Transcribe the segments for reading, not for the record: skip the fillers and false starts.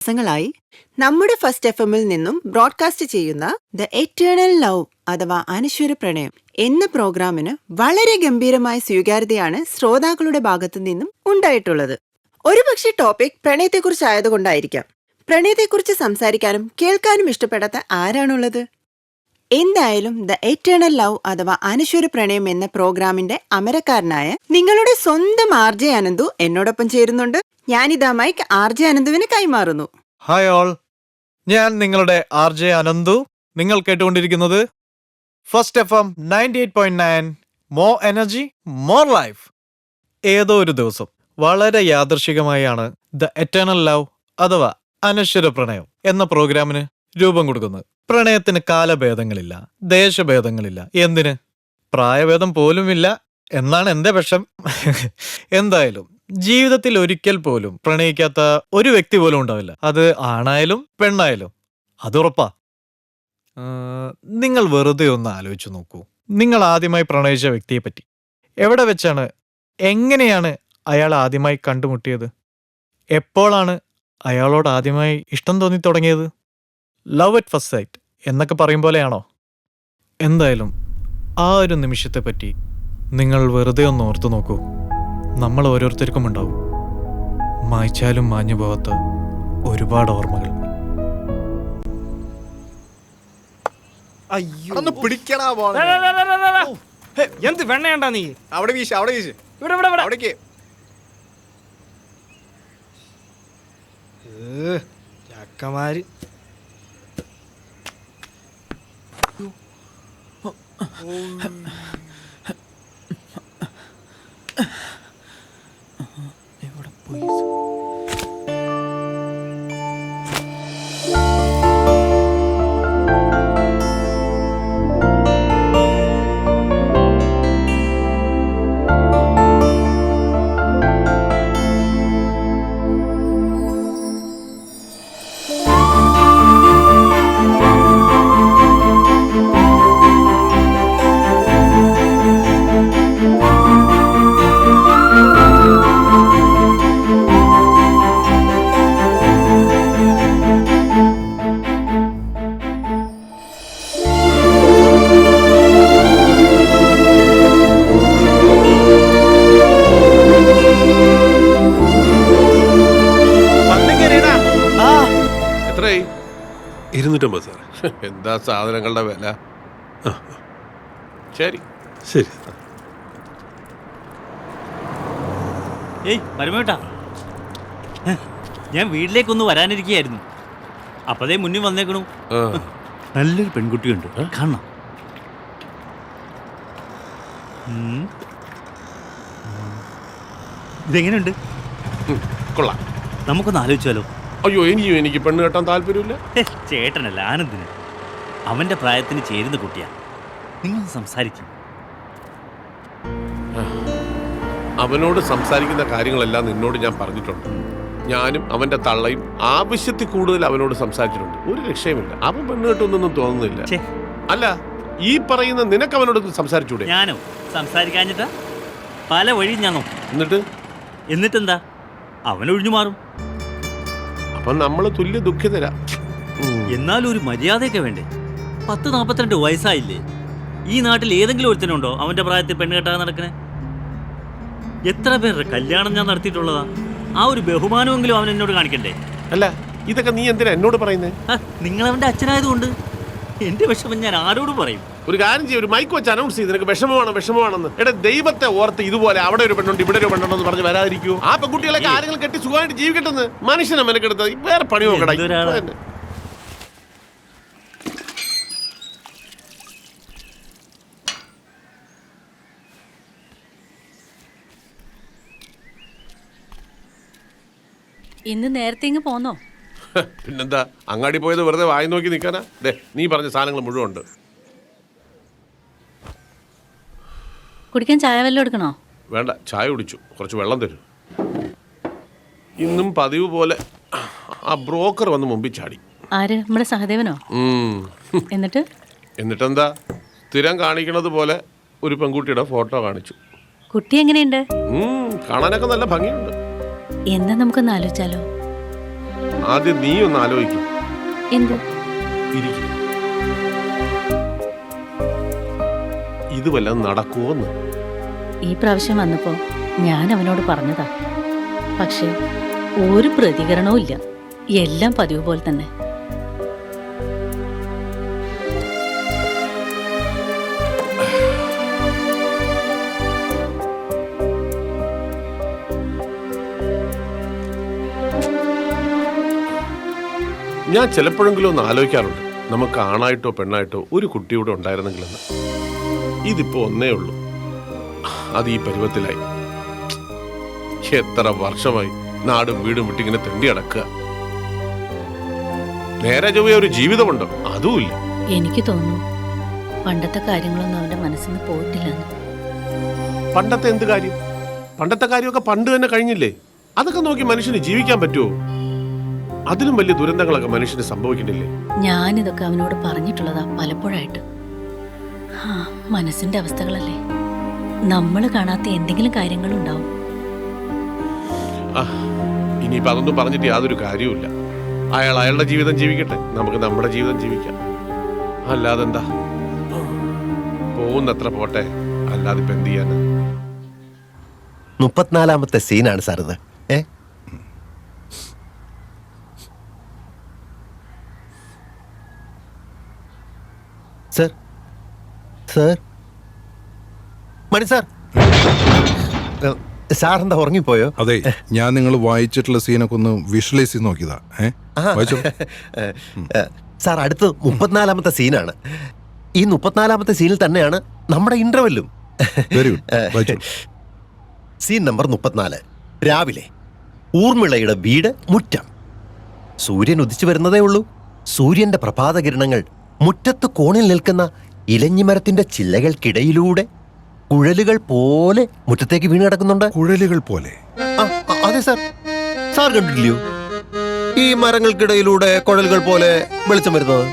ദിവസങ്ങളായി നമ്മുടെ ഫസ്റ്റ് എഫ്എമ്മിൽ നിന്നും ബ്രോഡ്കാസ്റ്റ് ചെയ്യുന്ന ദ എറ്റേണൽ ലവ് അഥവാ അനശ്വര പ്രണയം എന്ന പ്രോഗ്രാമിന് വളരെ ഗംഭീരമായ സ്വീകാര്യതയാണ് ശ്രോതാക്കളുടെ ഭാഗത്തു നിന്നും ഉണ്ടായിട്ടുള്ളത്. ഒരുപക്ഷെ ടോപ്പിക് പ്രണയത്തെക്കുറിച്ചായതുകൊണ്ടായിരിക്കാം. പ്രണയത്തെക്കുറിച്ച് സംസാരിക്കാനും കേൾക്കാനും ഇഷ്ടപ്പെടാത്ത ആരാണുള്ളത്? എന്തായാലും ദ എറ്റേണൽ ലവ് അഥവാ അനശ്വര പ്രണയം എന്ന പ്രോഗ്രാമിന്റെ അമരക്കാരനായ നിങ്ങളുടെ സ്വന്തം ആർ.ജെ. അനന്തു എന്നോടൊപ്പം ചേരുന്നുണ്ട്. ഞാനിതാ മൈക്ക് ആർ.ജെ. അനന്തുവിന് കൈമാറുന്നു. ഹായ് ഓൾ, ഞാൻ നിങ്ങളുടെ ആർ.ജെ. അനന്തു. നിങ്ങൾ കേട്ടുകൊണ്ടിരിക്കുന്നത് first F M 98.9 more energy more life. ഏതോ ഒരു ദിവസം വളരെ യാദൃശികമായാണ് ദ എറ്റേണൽ ലവ് അഥവാ അനശ്വര പ്രണയം എന്ന പ്രോഗ്രാമിന് രൂപം കൊടുക്കുന്നത്. പ്രണയത്തിന് കാലഭേദങ്ങളില്ല, ദേശഭേദങ്ങളില്ല, എന്തിന് പ്രായഭേദം പോലുമില്ല എന്നാണ് എന്റെ പക്ഷം. എന്തായാലും ജീവിതത്തിൽ ഒരിക്കൽ പോലും പ്രണയിക്കാത്ത ഒരു വ്യക്തി പോലും ഉണ്ടാവില്ല. അത് ആണായാലും പെണ്ണായാലും, അതുറപ്പാ. നിങ്ങൾ വെറുതെ ഒന്ന് ആലോചിച്ചു നോക്കൂ. നിങ്ങൾ ആദ്യമായി പ്രണയിച്ച വ്യക്തിയെ പറ്റി. എവിടെ വെച്ചാണ്, എങ്ങനെയാണ് അയാൾ ആദ്യമായി കണ്ടുമുട്ടിയത്? എപ്പോഴാണ് അയാളോട് ആദ്യമായി ഇഷ്ടം തോന്നി തുടങ്ങിയത്? ലവ് അറ്റ് ഫസ്റ്റ് സൈറ്റ് എന്നൊക്കെ പറയും പോലെയാണോ? എന്തായാലും ആ ഒരു നിമിഷത്തെ പറ്റി നിങ്ങൾ വെറുതെ ഒന്ന് ഓർത്തു നോക്കൂ. നമ്മൾ ഓരോരുത്തർക്കും ഉണ്ടാവും മായ്ച്ചാലും മാഞ്ഞു പോകാത്ത ഒരുപാട് ഓർമ്മകൾ. എന്ത് വെണ്ണയണ്ടാ നീ? അവിടെ വീശ്, അവിടെ വീശ്. ഇവിടെ ഇവിടെ ഇവിടെ. അവിടേക്ക് ചക്കമാര്. എവിടെ പോയി? എത്രയായി? 250 സാർ. എന്താ സാധനങ്ങളുടെ വില? ശരി ശരി. ഏയ് മരുമേട്ടാ, ഞാൻ വീട്ടിലേക്കൊന്ന് വരാനിരിക്കുകയായിരുന്നു. അപ്പതേ മുന്നിൽ വന്നേക്കണു. നല്ലൊരു പെൺകുട്ടിയുണ്ട്, കാണണം. ഇതെങ്ങനെയുണ്ട്? കൊള്ളാം. നമുക്കൊന്ന് ആലോചിച്ചാലോ? അയ്യോ, എനിക്ക് പെണ്ണ് കെട്ടാൻ താല്പര്യമില്ല. ചേട്ടനല്ല, ആനന്ദിന്. അവന്റെ പ്രായത്തിന് ചേരുന്ന കുട്ടിയാണ്. നിങ്ങൾ സംസാരിക്കും. അവനോട് സംസാരിക്കുന്ന കാര്യങ്ങളെല്ലാം നിന്നോട് ഞാൻ പറഞ്ഞിട്ടുണ്ട്. ഞാനും അവന്റെ തള്ളയും ആവശ്യത്തിൽ കൂടുതൽ അവനോട് സംസാരിച്ചിട്ടുണ്ട്. ഒരു രക്ഷയുമില്ല. അവൻ പെണ്ണ് കെട്ടുന്നൊന്നും തോന്നുന്നില്ല. അല്ല, ഈ പറയുന്ന നിനക്ക് അവനോട് സംസാരിച്ചൂടെ? ഞാനോ സംസാരിക്കാഞ്ഞിട്ടാ? പല വഴിയും ഞാൻ നോക്കും. എന്നിട്ടെന്താ, അവനൊഴിഞ്ഞു മാറും. അപ്പൊ നമ്മള് തുല്യ ദുഃഖിതരാ. എന്നാലും ഒരു മര്യാദയൊക്കെ വേണ്ടേ? 42 വയസ്സായില്ലേ? ഈ നാട്ടിൽ ഏതെങ്കിലും ഒരുത്തനുണ്ടോ അവന്റെ പ്രായത്തിൽ പെണ്ണ് കെട്ടാൻ നടക്കണേ? എത്ര പേരുടെ കല്യാണം ഞാൻ നടത്തിയിട്ടുള്ളതാ. ആ ഒരു ബഹുമാനമെങ്കിലും അവൻ എന്നോട് കാണിക്കണ്ടേ? അല്ല, ഇതൊക്കെ നീ എന്തിനാ എന്നോട് പറയുന്നേ? നിങ്ങൾ അവന്റെ അച്ഛനായതുകൊണ്ട് എന്റെ വിഷമം ഞാൻ ആരോട് പറയും? ഒരു കാര്യം ചെയ്യും, ഒരു മൈക്ക് വെച്ച് അനൗൺസ് ചെയ്ത് നിനക്ക് വിഷമമാണെന്ന്. എടാ, ദൈവത്തെ ഓർത്ത് ഇതുപോലെ അവിടെ ഒരു പെണ്ണുണ്ട് ഇവിടെ ഒരു പെണ്ണുണ്ടെന്ന് പറഞ്ഞ് വരാതിരിക്കൂ. ആ പെൺകുട്ടികളൊക്കെ ആരെങ്കിലും കെട്ടി സുഖമായിട്ട് ജീവിക്കട്ടെന്ന്. മനുഷ്യനെ മെനക്കെടുത്ത് വേറെ പണി നോക്കടാ. ഇന്ന് നേരത്തെ ഇങ്ങ് പോന്നോ? പിന്നെന്താ, അങ്ങാടി പോയത് വെറുതെ വായി നോക്കി നിൽക്കാനാ? നീ പറഞ്ഞ സാധനങ്ങൾ മുഴുവൻ ഉണ്ട്. കുടിക്കാൻ ചായ വല്ലതും എടുക്കണോ? വേണ്ട, ചായ കുടിച്ചു. കുറച്ച് വെള്ളം തരൂ. ഇന്നും പതിവ് പോലെ ആ ബ്രോക്കർ വന്ന് മുമ്പിൽ ചാടി. ആര്? നമ്മുടെ സഹദേവനോ? എന്നിട്ടെന്താ, സ്ഥിരം കാണിക്കണത് പോലെ ഒരു പെൺകുട്ടിയുടെ ഫോട്ടോ കാണിച്ചു. കുട്ടി എങ്ങനെയുണ്ട്? കാണാനൊക്കെ നല്ല ഭംഗിയുണ്ട്. എന്നാ നമുക്കൊന്ന് ആലോചിച്ചാലോ? ആദ്യം നീ ഒന്ന് ആലോചിക്കും. എന്ത്? ഇരിക്കും. ഇത് വല്ലതും നടക്കുമോന്ന്. ഈ പ്രാവശ്യം വന്നപ്പോൾ ഞാൻ അവനോട് പറഞ്ഞതാ. പക്ഷേ ഒരു പ്രതികരണവും ഇല്ല. എല്ലാം പതിവ് പോലെ തന്നെ. ഞാൻ ചിലപ്പോഴെങ്കിലും ഒന്ന് ആലോചിക്കാറുണ്ട്, നമുക്ക് ആണായിട്ടോ പെണ്ണായിട്ടോ ഒരു കുട്ടിയൂടെ ഉണ്ടായിരുന്നെങ്കിലെന്ന്. ഇതിപ്പോ ഒന്നേ ഉള്ളൂ, അത് ഈ പരുവത്തിലായി. എത്ര വർഷമായി നാടും വീടും വിട്ടിങ്ങനെ തെണ്ടി അടക്കുക. നേരെ ചൊവ്വേ ഒരു ജീവിതമുണ്ടോ? അതുമില്ല. എനിക്ക് തോന്നുന്നു പണ്ടത്തെ കാര്യങ്ങളൊന്നും അവന്റെ മനസ്സിൽ നിന്ന് പോയിട്ടില്ലെന്ന്. പണ്ടത്തെ എന്ത് കാര്യം? പണ്ടത്തെ കാര്യമൊക്കെ പണ്ട് തന്നെ കഴിഞ്ഞില്ലേ? അതൊക്കെ നോക്കി മനുഷ്യന് ജീവിക്കാൻ പറ്റുമോ? അതിലും വലിയ ദുരന്തങ്ങളൊക്കെ മനുഷ്യന് സംഭവിക്കുന്നില്ലേ? ഞാനിതൊക്കെ അവനോട് പറഞ്ഞിട്ടുള്ളതാ പലപ്പോഴായിട്ട്. മനസ്സിന്റെ അവസ്ഥകളല്ലേ, നമ്മൾ കാണാത്ത എന്തെങ്കിലും കാര്യങ്ങളുണ്ടാവും. ഇനിയിപ്പോ അതൊന്നും പറഞ്ഞിട്ട് യാതൊരു കാര്യവുമില്ല. അയാൾ അയാളുടെ ജീവിതം ജീവിക്കട്ടെ, നമുക്ക് നമ്മുടെ ജീവിതം ജീവിക്കാം. അല്ലാതെന്താ, പോകുന്നത്ര പോട്ടെ, അല്ലാതെ ഇപ്പൊ എന്ത് ചെയ്യാനാ? 34-ാമത്തെ സീനാണ് സാർ ഇത്. സർ സർ മണി സാർ, സാറെന്താ ഉറങ്ങിപ്പോയോ? അതെ, ഞാൻ നിങ്ങൾ വായിച്ചിട്ടുള്ള സീനൊക്കെ ഒന്ന് വിഷ്വലൈസ് ചെയ്ത് നോക്കിയതാ. സാർ, അടുത്ത് 34-ാമത്തെ സീനാണ്. ഈ 34-ാമത്തെ സീനിൽ തന്നെയാണ് നമ്മുടെ ഇന്റർവെല്ലും. Very good. Scene number 34. രാവിലെ ഊർമിളയുടെ വീട് മുറ്റം. സൂര്യൻ ഉദിച്ചു വരുന്നതേ ഉള്ളൂ. സൂര്യന്റെ പ്രഭാതകിരണങ്ങൾ മുറ്റത്ത് കോണിൽ നിൽക്കുന്ന ഇലഞ്ഞിമരത്തിന്റെ ചില്ലകൾക്കിടയിലൂടെ കുഴലുകൾ പോലെ മുറ്റത്തേക്ക് വീണ് കിടക്കുന്നുണ്ട്. കുഴലുകൾ പോലെ? അതെ സാർ, സാർ കണ്ടിട്ടില്ലയോ ഈ മരങ്ങൾക്കിടയിലൂടെ കുഴലുകൾ പോലെ വെളിച്ചം വരുന്നത്?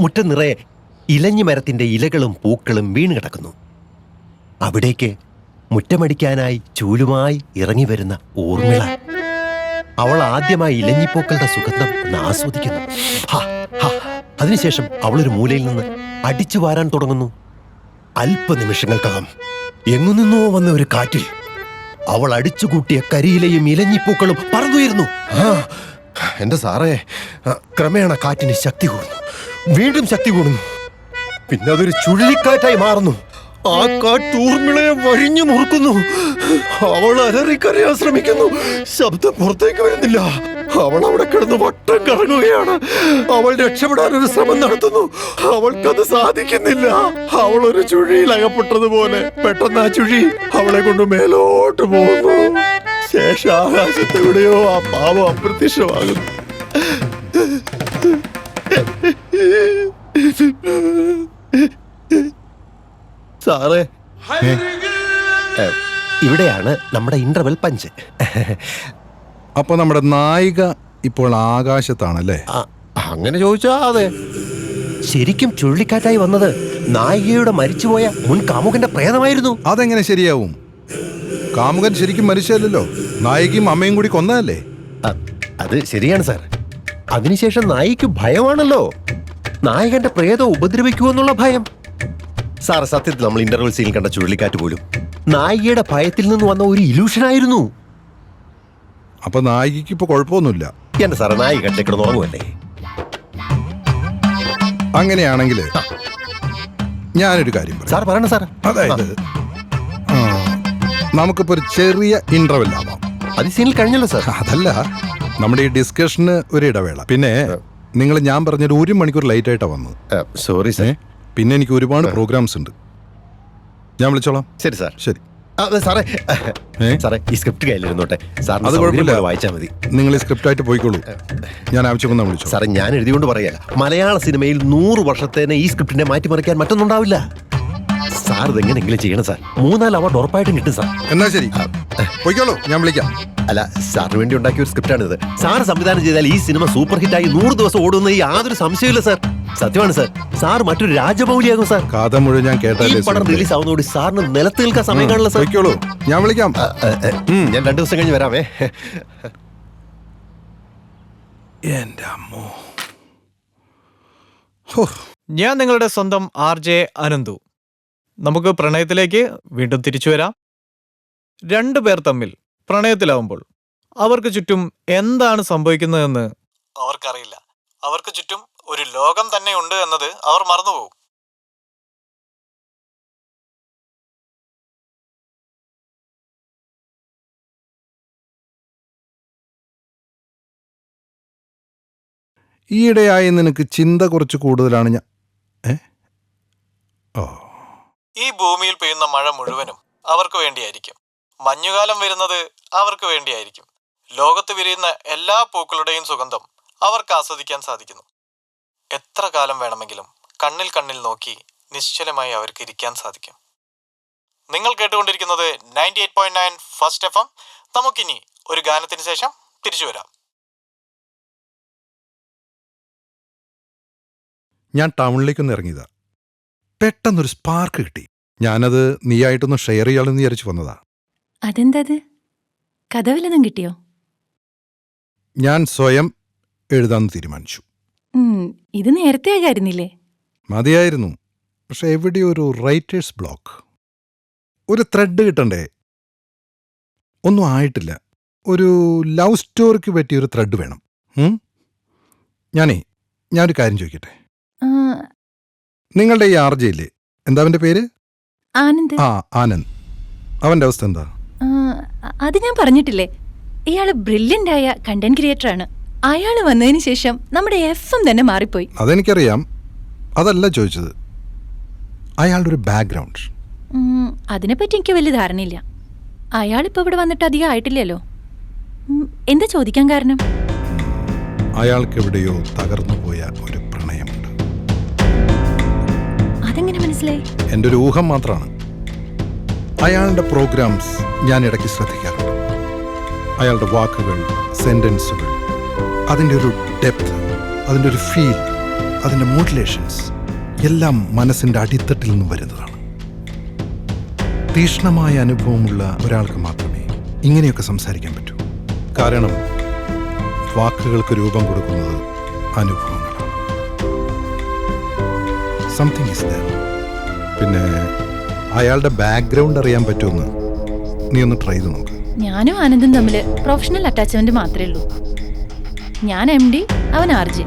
മുറ്റം നിറയെ ഇലഞ്ഞിമരത്തിന്റെ ഇലകളും പൂക്കളും വീണ് കിടക്കുന്നു. അവിടേക്ക് മുറ്റമടിക്കാനായി ചൂലുമായി ഇറങ്ങി വരുന്ന ഊർമിള. അവൾ ആദ്യമായി ഇലഞ്ഞിപ്പൂക്കളുടെ സുഗന്ധം ആസ്വദിക്കുന്നു. അതിനുശേഷം അവളൊരു മൂലയിൽ നിന്ന് അടിച്ചു വാരാൻ തുടങ്ങുന്നു. അല്പനിമിഷങ്ങൾക്കകം എങ്ങുനിന്നോ വന്ന ഒരു കാറ്റിൽ അവൾ അടിച്ചുകൂട്ടിയ കരിയിലയും ഇലഞ്ഞിപ്പൂക്കളും പറന്നുയരുന്നു. എന്റെ സാറേ, ക്രമേണ കാറ്റിന് ശക്തി കൂടുന്നു, വീണ്ടും ശക്തി കൂടുന്നു. പിന്നെ അതൊരു ചുഴലിക്കാറ്റായി മാറുന്നു. ആ കാറ്റ് ഊർമിളയെ വഴിഞ്ഞു മുറുക്കുന്നു. അവൾ അലറിക്കരയാൻ ശ്രമിക്കുന്നു. ശബ്ദം പുറത്തേക്ക് വരുന്നില്ല. അവൾ അവിടെ കിടന്ന് വട്ടം കറങ്ങുകയാണ്. അവൾ രക്ഷപ്പെടാൻ ഒരു ശ്രമം നടത്തുന്നു. അവൾക്കത് സാധിക്കുന്നില്ല. അവൾ ഒരു ചുഴിയിൽ അകപ്പെട്ടതുപോലെ പെട്ടെന്ന് ആ ചുഴി അവളെ കൊണ്ട് മേലോട്ട് പോകുന്നു. ശേഷം ആകാശത്തെവിടെയോ ആ പാവം അപ്രത്യക്ഷമാകുന്നു. സാറേ, ഇവിടെയാണ് നമ്മുടെ ഇന്റർവെൽ പഞ്ച്. അപ്പൊ നമ്മുടെ നായിക ഇപ്പോൾ ആകാശത്താണല്ലേ? അങ്ങനെ ചോദിച്ചാ അതെ. ശരിക്കും ചുഴലിക്കാറ്റായി വന്നത് നായികയുടെ മരിച്ചുപോയ മുൻ കാമുകന്റെ പ്രേതമായിരുന്നു. അതെങ്ങനെ ശരിയാവും? കാമുകൻ ശരിക്കും മരിച്ചല്ലോ, നായികയും അമ്മയും കൂടി കൊന്നതല്ലേ? അത് ശരിയാണ് സാർ. അതിനുശേഷം നായിക്ക് ഭയമാണല്ലോ, നായകന്റെ പ്രേതം ഉപദ്രവിക്കുമെന്നുള്ള ഭയം. സാർ, സത്യത്തിൽ നമ്മൾ ഇന്റർവെൽ സീനിൽ കണ്ട ചുഴലിക്കാറ്റ് പോലും നായികയുടെ ഭയത്തിൽ നിന്ന് വന്ന ഒരു ഇലൂഷനായിരുന്നു. അപ്പൊ നായികക്ക് ഇപ്പൊ കുഴപ്പമൊന്നുമില്ല? എന്റെ സാറേ, നായിക കിടന്ന് ഉറങ്ങുമല്ലേ? അങ്ങനെയാണെങ്കിൽ ഞാനൊരു കാര്യം പറയാം. സാർ പറയണ സാർ. അതായത് നമുക്കിപ്പോ ഒരു ചെറിയ ഇന്റർവെൽ ആവാം. അത് സീനിൽ കഴിഞ്ഞല്ലോ സാർ. അതല്ല, നമ്മുടെ ഈ ഡിസ്കഷന് ഒരു ഇടവേള. പിന്നെ നിങ്ങൾ ഞാൻ പറഞ്ഞൊരു 1 മണിക്കൂർ ലൈറ്റ് ആയിട്ടാ വന്നത്. Sorry sir. പിന്നെ എനിക്ക് ഒരുപാട് പ്രോഗ്രാംസ് ഉണ്ട്. ഞാൻ വിളിച്ചോളാം. ശരി സാർ. ശരി സാറേ, സാറേ ഈ സ്ക്രിപ്റ്റ് കയ്യിലിരുന്നോട്ടെ. സാറിന് അത് കുഴപ്പമില്ല, വായിച്ചാൽ മതി. നിങ്ങൾ ഈ സ്ക്രിപ്റ്റ് ആയിട്ട് പോയിക്കോളൂ. ഞാൻ ആവശ്യം വിളിച്ചു. സാറേ, ഞാൻ എഴുതിക്കൊണ്ട് പറയാ, മലയാള സിനിമയിൽ 100 വർഷത്തേനെ ഈ സ്ക്രിപ്റ്റിനെ മാറ്റിമറിക്കാൻ മറ്റൊന്നുണ്ടാവില്ല. സാർ ഇതെങ്ങനെങ്കിലും ചെയ്യണം സാർ. 3-4 അവാർഡ് ഉറപ്പായിട്ടും കിട്ടും സാർ. എന്നാ ശരി, പോയിക്കോളൂ, ഞാൻ വിളിക്കാം. അല്ല, സാറിന് വേണ്ടി ഉണ്ടാക്കിയ ഒരു സ്ക്രിപ്റ്റാണിത്. സാർ സംവിധാനം ചെയ്താൽ ഈ സിനിമ സൂപ്പർ ഹിറ്റായി 100 ദിവസം ഓടുന്ന യാതൊരു സംശയമില്ല സാർ. സത്യമാണ് സാർ. സാർ മറ്റൊരു രാജമൗലിയാകും സാർ. കഥ മുഴുവൻ ഞാൻ ഈ കേട്ടല്ലേ പടം റിലീസ് ആവുന്നതോടെ സാറിന് നിലത്ത് നിൽക്കാൻ സമയം കാണില്ല സാർ. വെക്കോളൂ, ഞാൻ വിളിക്കാം. ഞാൻ 2 ദിവസം കഴിഞ്ഞ് വരാമേ. എന്റെ അമ്മോ. ഹോ, ഞാൻ നിങ്ങളുടെ സ്വന്തം RJ അനന്തു. നമുക്ക് പ്രണയത്തിലേക്ക് വീണ്ടും തിരിച്ചു വരാം. 2 പേർ തമ്മിൽ പ്രണയത്തിലാവുമ്പോൾ അവർക്ക് ചുറ്റും എന്താണ് സംഭവിക്കുന്നതെന്ന് അവർക്കറിയില്ല. അവർക്ക് ചുറ്റും ഒരു ലോകം തന്നെ ഉണ്ട് എന്നത് അവർ മറന്നുപോകും. ഈയിടെയായി നിനക്ക് ചിന്ത കുറച്ച് കൂടുതലാണ്. ഞാൻ ഈ ഭൂമിയിൽ പെയ്യുന്ന മഴ മുഴുവനും അവർക്ക് വേണ്ടിയായിരിക്കും. മഞ്ഞുകാലം വരുന്നത് അവർക്ക് വേണ്ടിയായിരിക്കും. ലോകത്ത് വിരിയുന്ന എല്ലാ പൂക്കളുടെയും സുഗന്ധം അവർക്ക് ആസ്വദിക്കാൻ സാധിക്കുന്നു. എത്ര കാലം വേണമെങ്കിലും കണ്ണിൽ കണ്ണിൽ നോക്കി നിശ്ചലമായി അവർക്ക് ഇരിക്കാൻ സാധിക്കും. നിങ്ങൾ കേട്ടുകൊണ്ടിരിക്കുന്നത് 98.9 ഫസ്റ്റ് FM. നമുക്കിനി ഒരു ഗാനത്തിന് ശേഷം തിരിച്ചു വരാം. ഞാൻ ടൗണിലേക്കൊന്ന് ഇറങ്ങിയതാ. പെട്ടെന്നൊരു സ്പാർക്ക് കിട്ടി. ഞാനത് നീയായിട്ടൊന്ന് ഷെയർ ചെയ്യാമെന്ന് വിചാരിച്ചു വന്നതാ. അതെന്തത്? കഥ വല്ലതും കിട്ടിയോ? ഞാൻ സ്വയം എഴുതാമെന്ന് തീരുമാനിച്ചു. ഇത് നേരത്തെ ആകായിരുന്നില്ലേ? മതിയായിരുന്നു. പക്ഷെ എവിടെയോ ഒരു റൈറ്റേഴ്സ് ബ്ലോക്ക്. ഒരു ത്രെഡ് കിട്ടണ്ടേ? ഒന്നും ആയിട്ടില്ല. ഒരു ലവ് സ്റ്റോറിക്ക് പറ്റിയൊരു ത്രെഡ് വേണം. ഞാനൊരു കാര്യം ചോദിക്കട്ടെ. നിങ്ങളുടെ ഈ RJ ഇല്ലേ, എന്താ അവന്റെ പേര്? ആനന്ദ്. ആനന്ദ്. അവന്റെ അവസ്ഥ എന്താ? അത് ഞാൻ പറഞ്ഞിട്ടില്ലേ, ഇയാള് ബ്രില്യൻ്റ് ആയ കണ്ടന്റ് ക്രിയേറ്റർ ആണ്. അയാൾ വന്നതിന് ശേഷം നമ്മുടെ FM തന്നെ മാറിപ്പോയി. അതെനിക്കറിയാം. അതല്ല ചോദിച്ചത്. അയാളുടെ ഒരു ബാക്ക്ഗ്രൗണ്ട്. അതിനെപ്പറ്റി എനിക്ക് വലിയ ധാരണയില്ല. അയാളിപ്പോ ഇവിടെ വന്നിട്ട് അധികം ആയിട്ടില്ലല്ലോ. എന്താ ചോദിക്കാൻ കാരണം? അയാൾക്ക് എവിടെയോ തകർന്നു പോയ ഒരു പ്രണയമുണ്ട്. അതെങ്ങനെ മനസ്സിലായി? എൻ്റെ ഒരു ഊഹം മാത്രമാണ്. അയാളുടെ പ്രോഗ്രാംസ് ഞാൻ ഇടയ്ക്ക് ശ്രദ്ധിക്കാറുണ്ട്. അയാളുടെ വാക്കുകൾ, സെന്റൻസുകൾ, അതിൻ്റെ ഒരു ഡെപ്ത്, അതിൻ്റെ ഒരു ഫീൽ, അതിൻ്റെ മോഡുലേഷൻസ് എല്ലാം മനസ്സിൻ്റെ അടിത്തട്ടിൽ നിന്നും വരുന്നതാണ്. തീക്ഷ്ണമായ അനുഭവമുള്ള ഒരാൾക്ക് മാത്രമേ ഇങ്ങനെയൊക്കെ സംസാരിക്കാൻ പറ്റൂ. കാരണം വാക്കുകൾക്ക് രൂപം കൊടുക്കുന്നത് അനുഭവങ്ങളാണ്. Something is there. പിന്നെ അയാളുടെ ബാക്ക്ഗ്രൗണ്ട് അറിയാൻ പറ്റുമെന്ന് നീ ഒന്ന് ട്രൈ ചെയ്ത് നോക്ക്. ഞാനും ആനന്ദും തമ്മിൽ പ്രൊഫഷണൽ അറ്റാച്ച്മെന്റ് മാത്രമേ ഉള്ളൂ. ഞാൻ MD, അവൻ RJ.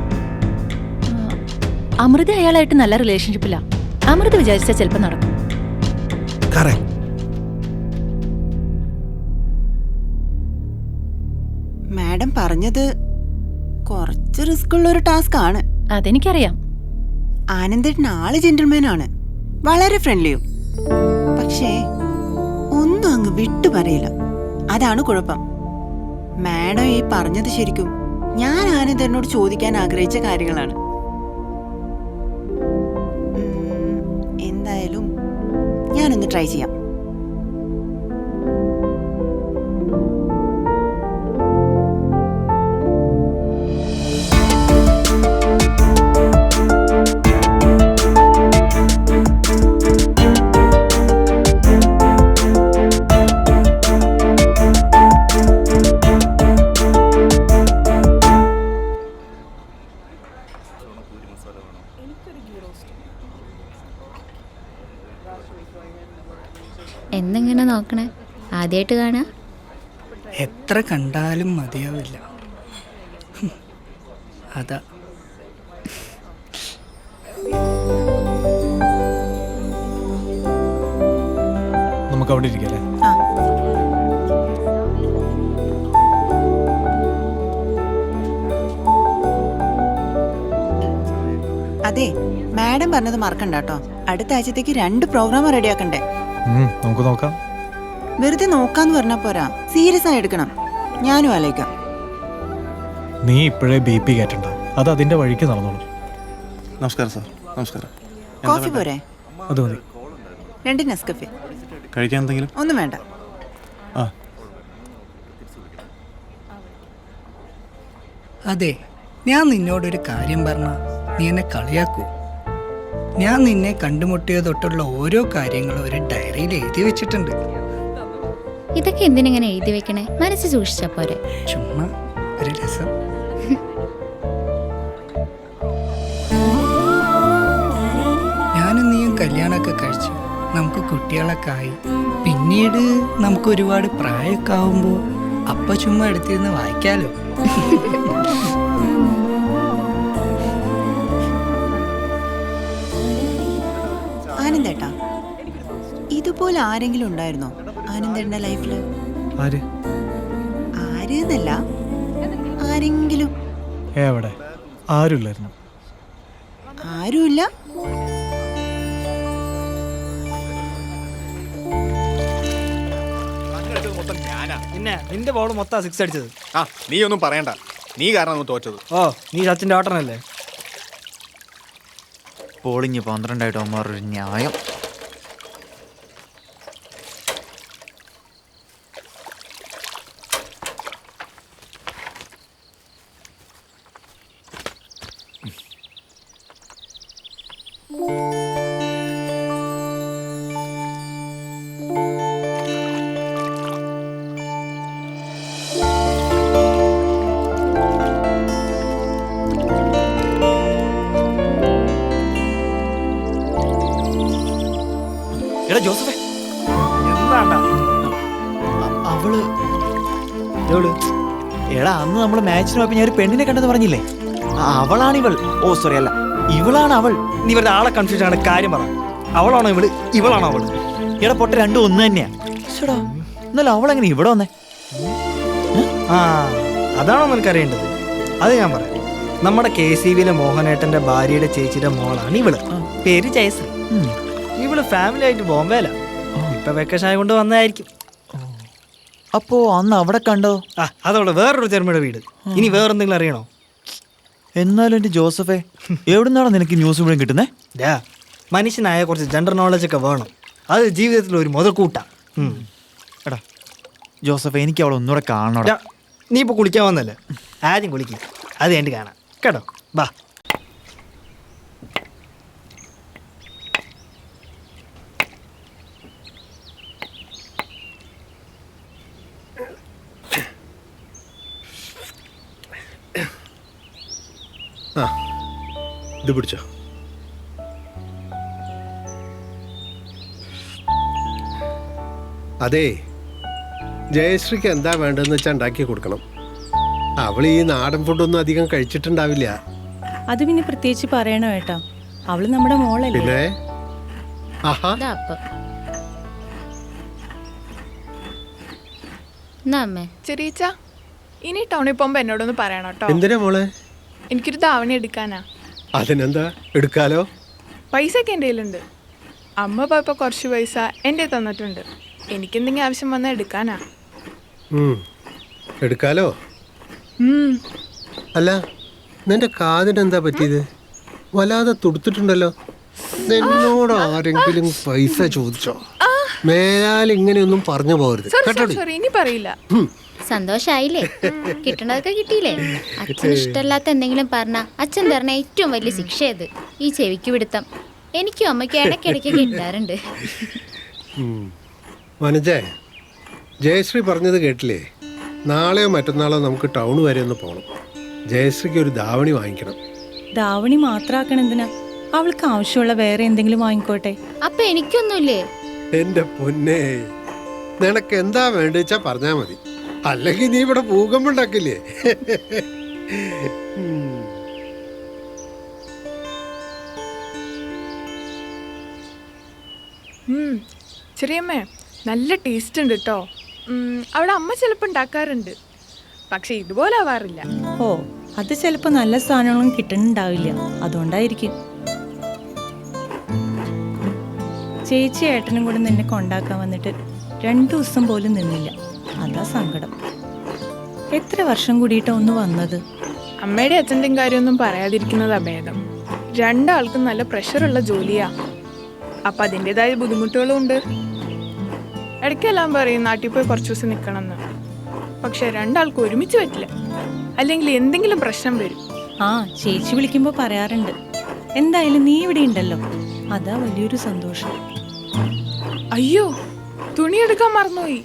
അമൃത അയാളായിട്ട് നല്ല റിലേഷൻഷിപ്പില്ല. അമൃത വിചാരിച്ചാൽ ചിലപ്പോൾ നടക്കും. മാഡം പറഞ്ഞത് കുറച്ച് റിസ്ക് ഉള്ള ഒരു ടാസ്ക് ആണ്. അതെനിക്കറിയാം. ആനന്ദേട്ടൻ ആള് ജെന്റിൽമാൻ ആണ്, വളരെ ഫ്രണ്ട്ലിയും. പക്ഷേ ഒന്നും അങ്ങ് വിട്ടു പറയില്ല. അതാണ് കുഴപ്പം. മാഡം ഈ പറഞ്ഞത് ശരിക്കും ഞാൻ ആനന്ദേട്ടനോട് ചോദിക്കാൻ ആഗ്രഹിച്ച കാര്യങ്ങളാണ്. എന്തായാലും ഞാനൊന്ന് ട്രൈ ചെയ്യാം. എന്നിങ്ങനെ നോക്കണേ, ആദ്യമായിട്ട് കാണാ? എത്ര കണ്ടാലും മതിയാവില്ല. അതാ നമുക്ക് അവിടെ ഇരിക്കല്ലേ? അതെ, മാഡം പറഞ്ഞത് മറക്കണ്ട കേട്ടോ. അടുത്ത ആഴ്ചത്തേക്ക് 2 പ്രോഗ്രാം റെഡിയാക്കണ്ടേ? നമുക്ക് നോക്കാം. വെറുതെ നോക്കാന്ന് പറഞ്ഞാ പോരാ, സീരിയസ് ആയി എടുക്കണം. ഞാനും ആലോചിക്കാം. നീ ഇപ്പോഴേ BP കയറ്റണ്ട, അത് അതിന്റെ വഴിക്ക് നടന്നോളൂ. നമസ്കാരം സാർ. നമസ്കാരം. കോഫി പോരെ? അത് മതി. 2 നെസ്കഫേ. കഴിക്കാൻ എന്തെങ്കിലും? ഒന്നും വേണ്ട. അതെ, ഞാൻ നിന്നോടൊരു കാര്യം പറഞ്ഞ നീ എന്നെ കളിയാക്കൂ. ഞാൻ നിന്നെ കണ്ടുമുട്ടിയ തൊട്ടുള്ള ഓരോ കാര്യങ്ങളും ഒരു ഡയറിയിൽ എഴുതി വെച്ചിട്ടുണ്ട്. ഇതൊക്കെ എന്തിനെങ്ങനെ എഴുതി വെക്കണേ? മനസ്സ് സൂക്ഷിച്ചാ പോരെ. ചുമ്മാ ഒരു രസം. ഞാനും നീയും കല്യാണമൊക്കെ കഴിച്ചു, നമുക്ക് കുട്ടികളൊക്കെ ആയി. പിന്നീട് നമുക്ക് ഒരുപാട് പ്രായമൊക്കെ ആവുമ്പോൾ അപ്പ ചുമ്മാ എടുത്തിരുന്ന് വായിക്കാലോ. ആനന്ദേട്ടാ, ഇതുപോലെ ആരെങ്കിലും ഉണ്ടായിരുന്നോ ആനന്ദേട്ടന്റെ ലൈഫില്? ആര്? ആരെന്നല്ല, ആരെങ്കിലും. എവിടെ? ആരുമില്ലായിരുന്നു. ആരുമില്ല. പിന്നെ നിന്റെ ബോൾ മൊത്തം 6 അടിച്ചത്. ആ നീ ഒന്നും പറയണ്ട, നീ കാരണം തോറ്റത്. ഓ, നീ സച്ചിന്റെ ഓട്ടനല്ലേ? പോളിങ് 12 അവന്മാരൊരു ന്യായം. എടാ ജോസഫേ, എന്താണ്ടാ അവള് എവള്? എടാ അന്ന് നമ്മള് മാച്ചിന് പോയപ്പോ ഞാൻ ഒരു പെണ്ണിനെ കണ്ടെന്ന് പറഞ്ഞില്ലേ, അവളാണ് ഇവൾ. ഓ സോറി, അല്ല ഇവളാണ് അവൾ. നീ വെറുതെ ആളെ കൺഫ്യൂഷൻ ആണ്. കാര്യം പറ. അവളാണോ ഇവള്? ഇവളാണോ അവള്? എടാ പൊട്ട, രണ്ടും ഒന്ന് തന്നെയാ. ചേടാ എന്നാലും അവളെങ്ങനെ ഇവിടെ വന്നേ? ആ, അതാണോ നിനക്കറിയേണ്ടത്? അത് ഞാൻ പറയാം. നമ്മുടെ KCBയിലെ മോഹനേട്ടന്റെ ഭാര്യയുടെ ചേച്ചിയുടെ മോളാണ് ഇവള്. പേര് ജയശ്രീ. ഇവള് ഫാമിലി ആയിട്ട് ബോംബെയിലാ. ഇപ്പൊ വെക്കേഷൻ ആയതുകൊണ്ട് വന്നതായിരിക്കും. അപ്പോ അന്ന് അവിടെ കണ്ടോ? ആ, അതവള് വേറൊരു ചെറുമയുടെ വീട്. ഇനി വേറെന്തെങ്കിലും അറിയണോ? എന്നാലും എന്റെ ജോസഫേ, എവിടുന്നാണ് നിനക്ക് ന്യൂസ് മുഴുവൻ കിട്ടുന്നേ? മനുഷ്യനായ കുറച്ച് ജെൻഡർ നോളജ് ഒക്കെ വേണം. അത് ജീവിതത്തിൽ ഒരു മുതൽക്കൂട്ടാ. എടാ ജോസഫേ, എനിക്ക് അവളെ ഒന്നുകൂടെ കാണണം. നീ ഇപ്പൊ കുളിക്കാൻ വന്നല്ലേ? ആദ്യം കുളിക്കുക, അത് കഴിഞ്ഞ് കാണാം കേട്ടോ. ബാ. ഇത് പിടിച്ചോ. അതെ, ജയശ്രീക്ക് എന്താ വേണ്ടതെന്ന് വെച്ചാൽ ഉണ്ടാക്കി കൊടുക്കണം. അവൾ ഈ നാടൻ ഫുഡൊന്നും അധികം കഴിച്ചിട്ടുണ്ടാവില്ല. അത് പിന്നെ പ്രത്യേകിച്ച് പറയണോ ഏട്ടാ, അവള് നമ്മുടെ മോളല്ലേ. പിന്നെ ആഹാ, ചെറിയച്ച, ഇനി ടൗണിൽ പോകുമ്പോ എന്നോടൊന്ന് പറയണം കേട്ടോ. എന്തിനാ മോളെ? എനിക്കൊരു ധാവണി എടുക്കാനാ. അതിനെന്താ, എടുക്കാലോ. പൈസ ഒക്കെ എൻ്റെ കയ്യിലുണ്ട്. അമ്മ പോയപ്പോ കുറച്ച് പൈസ എൻ്റെ തന്നിട്ടുണ്ട്. എനിക്കെന്തെങ്കിലും ആവശ്യം വന്നാൽ എടുക്കാനാ. എടുക്കാലോ. അല്ല, നിന്റെ കാതിനെന്താ പറ്റിയത്? വല്ലാതെ തുടുത്തിട്ടുണ്ടല്ലോ. എന്നോട് ആരെങ്കിലും പൈസ ചോദിച്ചോ? മേലാൽ ഇങ്ങനെയൊന്നും പറഞ്ഞു പോകരുത് കേട്ടോ. ഇനി പറയില്ല. സന്തോഷായില്ലേ? കിട്ടണതൊക്കെ കിട്ടിയില്ലേ? അച്ഛന് ഇഷ്ടമല്ലാത്ത എന്തെങ്കിലും പറഞ്ഞാ അച്ഛൻ തരണ ഏറ്റവും വലിയ ശിക്ഷ ഇത്. ഈ ചെവിക്ക് പിടുത്തം എനിക്കും അമ്മയ്ക്കും ഇടയ്ക്കിടയ്ക്ക് കിട്ടാറുണ്ട്. വനജേ, ജയശ്രീ പറഞ്ഞത് കേട്ടില്ലേ? നാളെയോ മറ്റന്നാളോ നമുക്ക് ടൗൺ വരെ ഒന്ന് പോകണം. ജയശ്രീക്ക് ഒരു ധാവണി വാങ്ങിക്കണം. ധാവണി മാത്രാക്കണ എന്തിനാ? അവൾക്ക് ആവശ്യമുള്ള വേറെ എന്തെങ്കിലും വാങ്ങിക്കോട്ടെ. അപ്പൊ എനിക്കൊന്നുമില്ലേ? എന്റെ പൊന്നേ, നിനക്ക് എന്താ വേണ്ടിച്ചാ പറഞ്ഞാ മതി. അല്ലെങ്കിൽ നീ ഇവിടെ ഭൂകമ്പം ഉണ്ടാക്കില്ലേ? ചെറിയമ്മേ, നല്ല ടേസ്റ്റ് ഉണ്ട് കേട്ടോ. അവിടെ അമ്മ ചിലപ്പോൾ ഉണ്ടാക്കാറുണ്ട്, പക്ഷെ ഇതുപോലെ ആവാറില്ല. ഓ, അത് ചിലപ്പോ നല്ല സാധനങ്ങളും കിട്ടുന്നുണ്ടാവില്ല, അതുകൊണ്ടായിരിക്കും. ചേച്ചി ഏട്ടനും കൂടെ നിന്നെ കൊണ്ടാക്കാൻ വന്നിട്ട് 2 ദിവസം പോലും നിന്നില്ല. അതാ സങ്കടം. എത്ര വർഷം കൂടിയിട്ടാ ഒന്ന് വന്നത്? അമ്മയുടെ അച്ഛൻ്റെയും കാര്യമൊന്നും പറയാതിരിക്കുന്നതാ ഭേദം. രണ്ടാൾക്കും നല്ല പ്രഷറുള്ള ജോലിയാ. അപ്പം അതിൻ്റെതായ ബുദ്ധിമുട്ടുകളും ഉണ്ട്. ഇടയ്ക്കെല്ലാം പറയും നാട്ടിൽ പോയി കുറച്ച് ദിവസം നിൽക്കണമെന്ന്. പക്ഷെ രണ്ടാൾക്കും ഒരുമിച്ച് പറ്റില്ല, അല്ലെങ്കിൽ എന്തെങ്കിലും പ്രശ്നം വരും. ആ ചേച്ചി വിളിക്കുമ്പോ പറയാറുണ്ട്. എന്തായാലും നീ ഇവിടെ ഉണ്ടല്ലോ, അതാ വലിയൊരു സന്തോഷം. അയ്യോ, തുണി എടുക്കാൻ മറന്നുപോയി.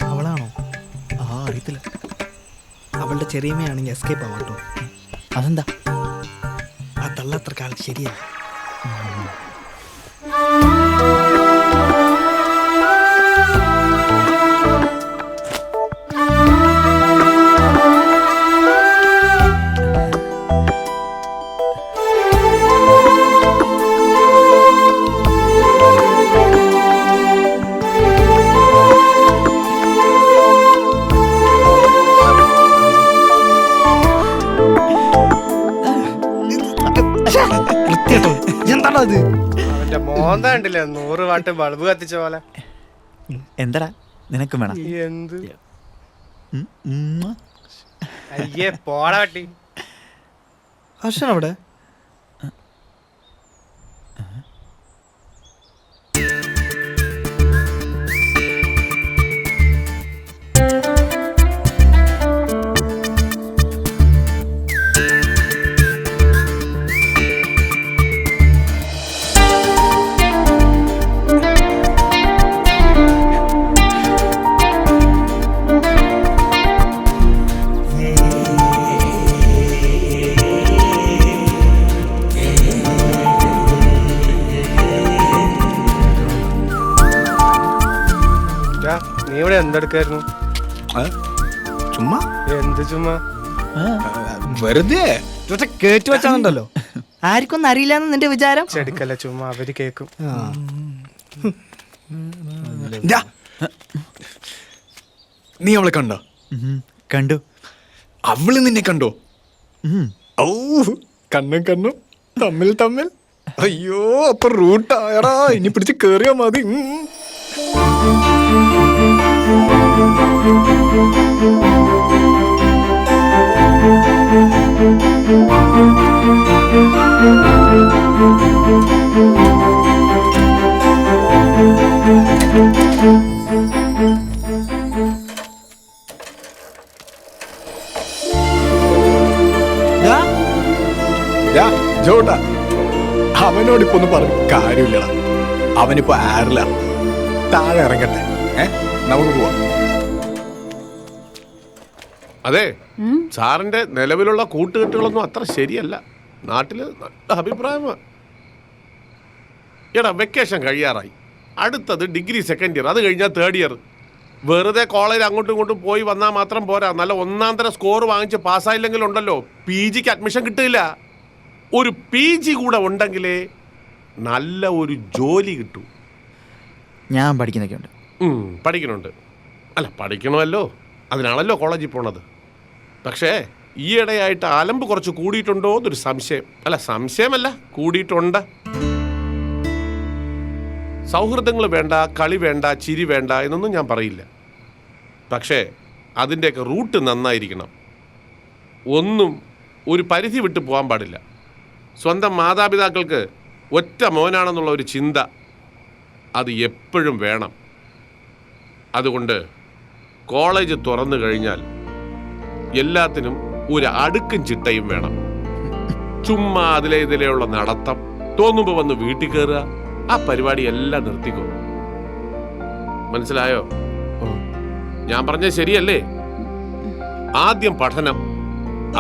അവളാണോ? അറിയത്തില്ല. അവളുടെ ചെറിയമ്മയാണെങ്കിൽ എസ്കേപ്പ് ആവാട്ടോ. അതെന്താ? ആ തള്ളത്ര കാലത്ത് ശരിയല്ല. എന്താണത്? അവന്റെ മോന്ത കണ്ടില്ലേ, 100 വാട്ട് ബൾബ് കത്തിച്ച പോലെ. എന്താടാ നിനക്കും വേണം? എന്ത് അയ്യേ പോടാ പട്ടി. ഹർഷൻ അവിടെ? നീ ഇവിടെ എന്തെടുക്കായിരുന്നു? ചുമ്മാ. എന്ത് ചുമ്മാ? വെറുതെ കേട്ടു വെച്ചാണല്ലോ. ആർക്കൊന്നും അറിയില്ലെന്ന് നിന്റെ വിചാരം? ചെടുക്കല്ല, ചുമ്മാ അവര് കേക്കും. നീ അവളെ കണ്ടോ? കണ്ടു. അവള് നിന്നെ കണ്ടോ? ഔ, കണ്ണും കണ്ണും തമ്മിൽ തമ്മിൽ. അയ്യോ, അപ്പൊ റൂട്ടായടാ, ഇനി പിടിച്ച് കേറിയാ മതി. ജോട്ടാ, അവനോടിപ്പോ ഒന്നും പറഞ്ഞു കാര്യമില്ലടാ. അവനിപ്പോ ആരില്ല. താഴെ ഇറങ്ങട്ടെ, നമുക്ക് പോവാം. അതെ, സാറിന്റെ നിലവിലുള്ള കൂട്ടുകെട്ടുകളൊന്നും അത്ര ശരിയല്ല. നാട്ടില് നല്ല അഭിപ്രായമാണ്. എടാ, വെക്കേഷൻ കഴിയാറായി. അടുത്തത് ഡിഗ്രി സെക്കൻഡ് ഇയർ, അത് കഴിഞ്ഞാൽ തേർഡ് ഇയർ. വെറുതെ കോളേജിൽ അങ്ങോട്ടും ഇങ്ങോട്ടും പോയി വന്നാൽ മാത്രം പോരാ. നല്ല 1-ാം തരം സ്കോർ വാങ്ങിച്ച് പാസ്സായില്ലെങ്കിൽ ഉണ്ടല്ലോ, PGക്ക് അഡ്മിഷൻ കിട്ടില്ല. ഒരു PG കൂടെ ഉണ്ടെങ്കിലേ നല്ല ഒരു ജോലി കിട്ടൂ. ഞാൻ പഠിക്കുന്നൊക്കെ ഉണ്ട്. പഠിക്കണുണ്ട്. അല്ല, പഠിക്കണമല്ലോ, അതിനാണല്ലോ കോളേജിൽ പോണത്. പക്ഷേ ഈയിടെയായിട്ട് അലമ്പ് കുറച്ച് കൂടിയിട്ടുണ്ടോ എന്നൊരു സംശയം. അല്ല, സംശയമല്ല, കൂടിയിട്ടുണ്ട്. സൗഹൃദങ്ങൾ വേണ്ട, കളി വേണ്ട, ചിരി വേണ്ട എന്നൊന്നും ഞാൻ പറയില്ല. പക്ഷേ അതിൻ്റെയൊക്കെ റൂട്ട് നന്നായിരിക്കണം. ഒന്നും ഒരു പരിധി വിട്ട് പോകാൻ പാടില്ല. സ്വന്തം മാതാപിതാക്കൾക്ക് ഒറ്റ മോനാണെന്നുള്ള ഒരു ചിന്ത അത് എപ്പോഴും വേണം. അതുകൊണ്ട് കോളേജ് തുറന്നു കഴിഞ്ഞാൽ എല്ലാത്തിനും ഒരു അടുക്കും ചിട്ടയും വേണം. ചുമ്മാ അതിലെ ഇതിലെയുള്ള നടത്തം, തോന്നുമ്പോൾ വന്ന് വീട്ടിൽ കയറുക, ആ പരിപാടി എല്ലാം നിർത്തിക്കോ. മനസ്സിലായോ? ഞാൻ പറഞ്ഞത് ശരിയല്ലേ? ആദ്യം പഠനം,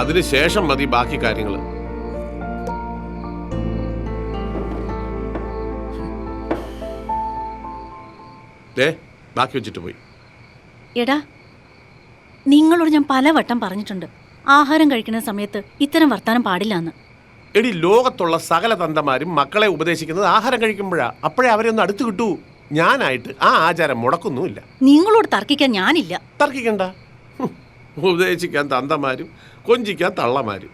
അതിനുശേഷം മതി ബാക്കി കാര്യങ്ങൾ. ബാക്കി വെച്ചിട്ട് പോയി. എടാ, നിങ്ങളോട് ഞാൻ പലവട്ടം പറഞ്ഞിട്ടുണ്ട്, ആഹാരം കഴിക്കുന്ന സമയത്ത് ഇത്തരം വർത്താനം പാടില്ല എന്ന്. എടി, ലോകത്തുള്ള സകല തന്തമാരും മക്കളെ ഉപദേശിക്കുന്നത് ആഹാരം കഴിക്കുമ്പോഴാ. അപ്പോഴേ അവരെ ഒന്ന് അടുത്ത് കിട്ടൂ. ഞാനായിട്ട് ആ ആചാരം മുടക്കൊന്നുമില്ല. നിങ്ങളോട് തർക്കിക്കാൻ ഞാനില്ല. തർക്കിക്കണ്ട. ഉപദേശിക്കാൻ തന്തമാരും കൊഞ്ചിക്കാൻ തള്ളമാര്